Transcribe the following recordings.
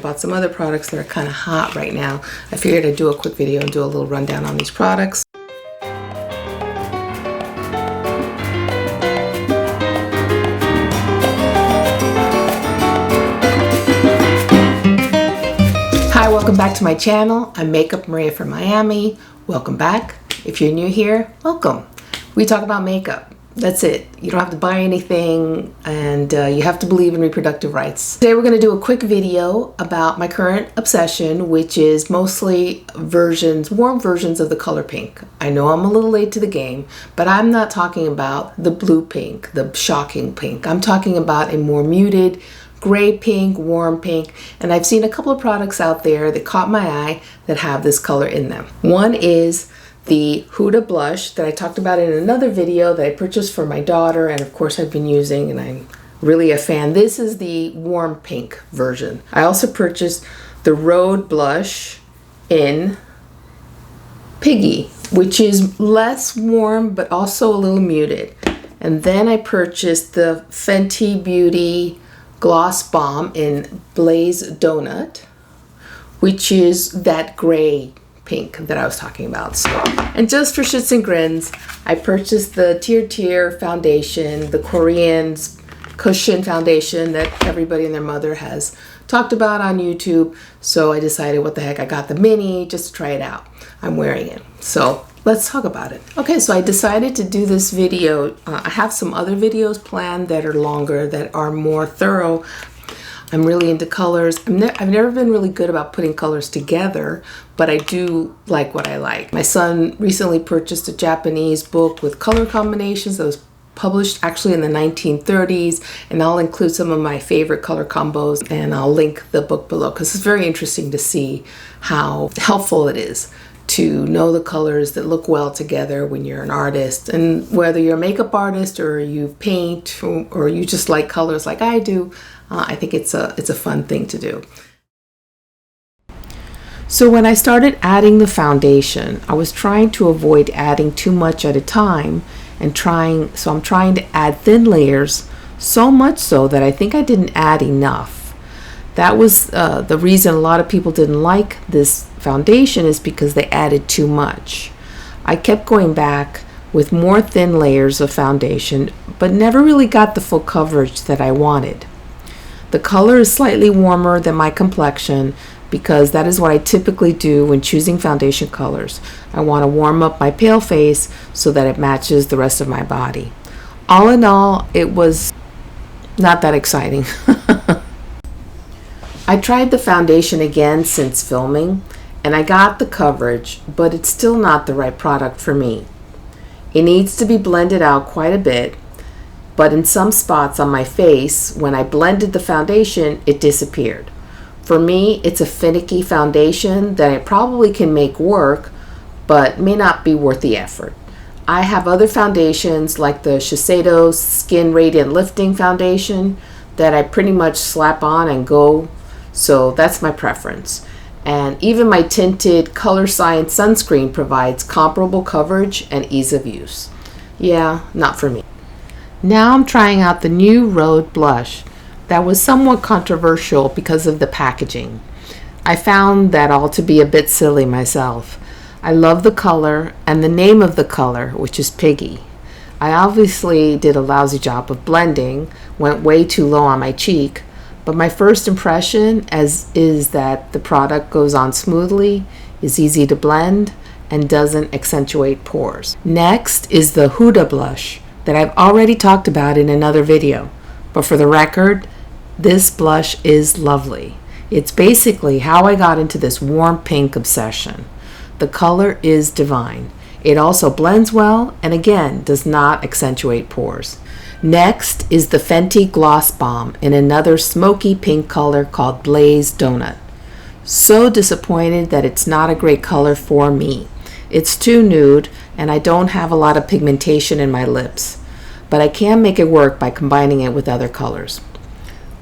About some other products that are kind of hot right now. I figured I'd do a quick video and do a little rundown on these products. Hi, welcome back to my channel. I'm Makeup Maria from Miami. Welcome back. If you're new here, welcome. We talk about makeup. That's it. You don't have to buy anything, and you have to believe in reproductive rights. Today we're going to do a quick video about my current obsession, which is mostly warm versions of the color pink. I know I'm a little late to the game, but I'm not talking about the blue pink, the shocking pink. I'm talking about a more muted gray pink, warm pink, and I've seen a couple of products out there that caught my eye that have this color in them. One is the Huda blush that I talked about in another video that I purchased for my daughter, and of course I've been using, and I'm really a fan. This is the warm pink version. I also purchased the Rhode blush in Piggy, which is less warm but also a little muted. And then I purchased the Fenty Beauty Gloss Bomb in Blaz'd, which is that gray pink that I was talking about. So, and just for shits and grins, I purchased the TIRTIR foundation, the Korean cushion foundation that everybody and their mother has talked about on YouTube. So I decided, what the heck, I got the mini just to try it out. I'm wearing it. So let's talk about it. Okay, so I decided to do this video. I have some other videos planned that are longer, that are more thorough. I'm really into colors. I've never been really good about putting colors together, but I do like what I like. My son recently purchased a Japanese book with color combinations that was published actually in the 1930s, and I'll include some of my favorite color combos, and I'll link the book below because it's very interesting to see how helpful it is to know the colors that look well together when you're an artist. And whether you're a makeup artist or you paint or you just like colors like I do, I think it's a fun thing to do. So when I started adding the foundation, I was trying to avoid adding too much at a time, and I'm trying to add thin layers, so much so that I think I didn't add enough. That was the reason a lot of people didn't like this foundation, is because they added too much. I kept going back with more thin layers of foundation, but never really got the full coverage that I wanted. The color is slightly warmer than my complexion because that is what I typically do when choosing foundation colors. I want to warm up my pale face so that it matches the rest of my body. All in all, it was not that exciting. I tried the foundation again since filming, and I got the coverage, but it's still not the right product for me. It needs to be blended out quite a bit, but in some spots on my face, when I blended the foundation, it disappeared. For me, it's a finicky foundation that I probably can make work, but may not be worth the effort. I have other foundations like the Shiseido Skin Radiant Lifting Foundation that I pretty much slap on and go, so that's my preference. And even my tinted Colorescience sunscreen provides comparable coverage and ease of use. Yeah, not for me. Now I'm trying out the new Rhode blush that was somewhat controversial because of the packaging. I found that all to be a bit silly myself. I love the color and the name of the color, which is Piggy. I obviously did a lousy job of blending, went way too low on my cheek, but my first impression is that the product goes on smoothly, is easy to blend, and doesn't accentuate pores. Next is the Huda blush that I've already talked about in another video, but for the record, this blush is lovely. It's basically how I got into this warm pink obsession. The color is divine. It also blends well and again does not accentuate pores. Next is the Fenty Gloss Bomb in another smoky pink color called Blaz'd. So disappointed that it's not a great color for me. It's too nude and I don't have a lot of pigmentation in my lips, but I can make it work by combining it with other colors.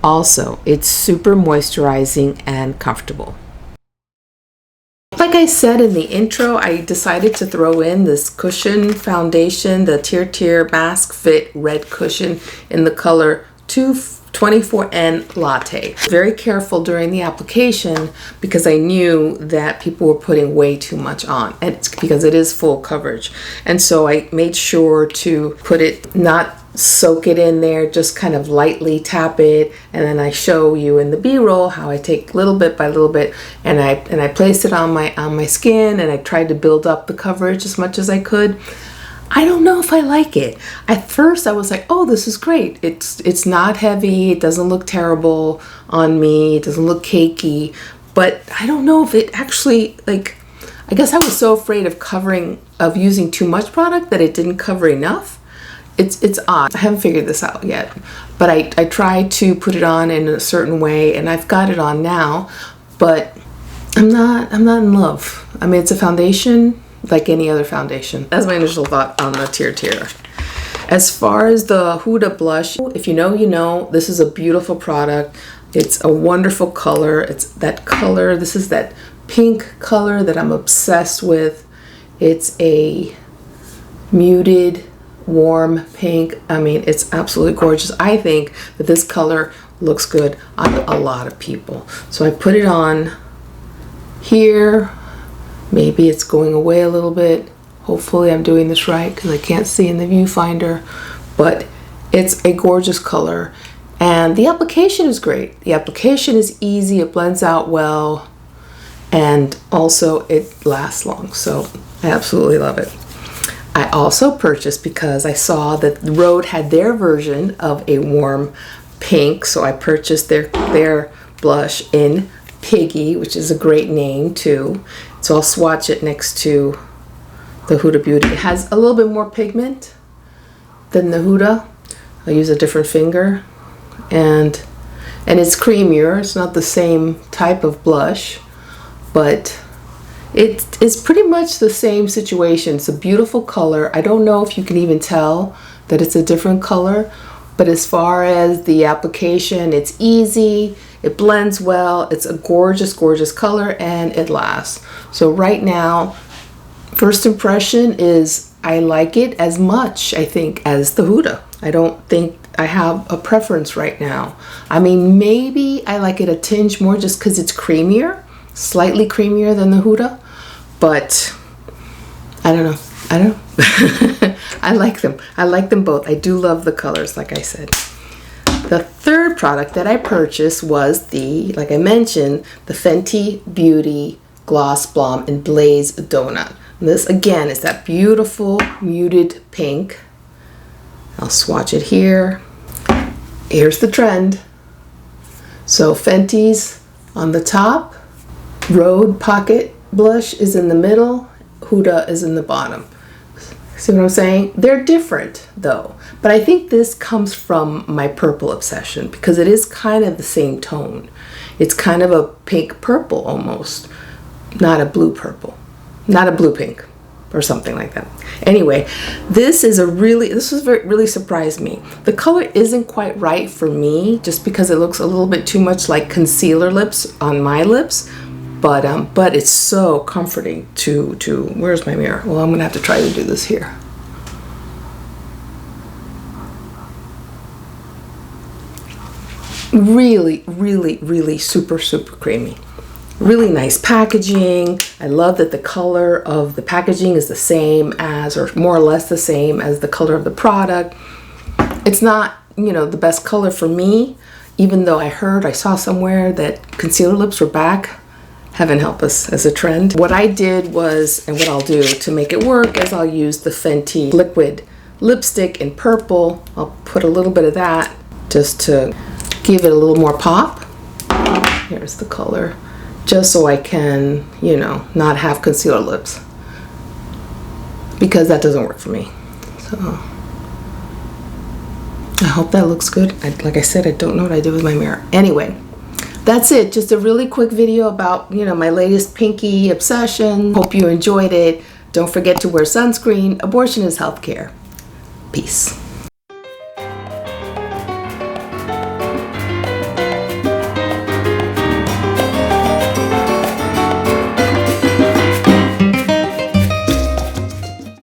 Also, it's super moisturizing and comfortable. Like I said in the intro, I decided to throw in this cushion foundation, the TIRTIR Mask Fit Red Cushion in the color 24N Latte. Very careful during the application because I knew that people were putting way too much on, and it's because it is full coverage. And so I made sure to put it, not soak it in there, just kind of lightly tap it, and then I show you in the B-roll how I take little bit by little bit, and I place it on my skin, and I tried to build up the coverage as much as I could. I don't know if I like it. At first I was like, oh, this is great. It's not heavy, it doesn't look terrible on me, it doesn't look cakey, but I don't know if it actually, like, I guess I was so afraid of using too much product that it didn't cover enough. It's odd. I haven't figured this out yet, but I tried to put it on in a certain way, and I've got it on now, but I'm not in love. I mean, it's a foundation like any other foundation. That's my initial thought on the TIRTIR. As far as the Huda blush, if you know, you know. This is a beautiful product. It's a wonderful color. It's that color. This is that pink color that I'm obsessed with. It's a muted, warm pink. I mean, it's absolutely gorgeous. I think that this color looks good on a lot of people. So I put it on here. Maybe it's going away a little bit. Hopefully I'm doing this right because I can't see in the viewfinder, but it's a gorgeous color, and the application is great. The application is easy, it blends out well, and also it lasts long, so I absolutely love it. I also purchased, because I saw that Rhode had their version of a warm pink, so I purchased their blush in Piggy, which is a great name too. So I'll swatch it next to the Huda Beauty. It has a little bit more pigment than the Huda. I'll use a different finger, and it's creamier. It's not the same type of blush, but it's pretty much the same situation. It's a beautiful color. I don't know if you can even tell that it's a different color, but as far as the application, it's easy, it blends well, it's a gorgeous, gorgeous color, and it lasts. So right now, first impression is I like it as much, I think, as the Huda. I don't think I have a preference right now. I mean, maybe I like it a tinge more just because it's creamier, slightly creamier than the Huda, but I don't know. I like them. I like them both. I do love the colors, like I said. The third product that I purchased was like I mentioned, the Fenty Beauty Gloss Bomb in Blaz'd Donut. And this, again, is that beautiful muted pink. I'll swatch it here. Here's the trend. So Fenty's on the top, Rhode Pocket Blush is in the middle, Huda is in the bottom. See what I'm saying? They're different though, but I think this comes from my purple obsession because it is kind of the same tone. It's kind of a pink purple almost, not a blue purple, not a blue pink or something like that. Anyway, this really surprised me. The color isn't quite right for me just because it looks a little bit too much like concealer lips on my lips. But it's so comforting to where's my mirror? Well, I'm gonna have to try to do this here. Really, really, really super, super creamy. Really nice packaging. I love that the color of the packaging is the same as, or more or less the same as, the color of the product. It's not, you know, the best color for me, even though I saw somewhere that concealer lips were back. Heaven help us as a trend. What I did was, and what I'll do to make it work, is I'll use the Fenty liquid lipstick in purple. I'll put a little bit of that just to give it a little more pop. Here's the color, just so I can, you know, not have concealer lips, because that doesn't work for me. So I hope that looks good. Like I said, I don't know what I did with my mirror. Anyway, that's it. Just a really quick video about, you know, my latest pinky obsession. Hope you enjoyed it. Don't forget to wear sunscreen. Abortion is healthcare. Peace.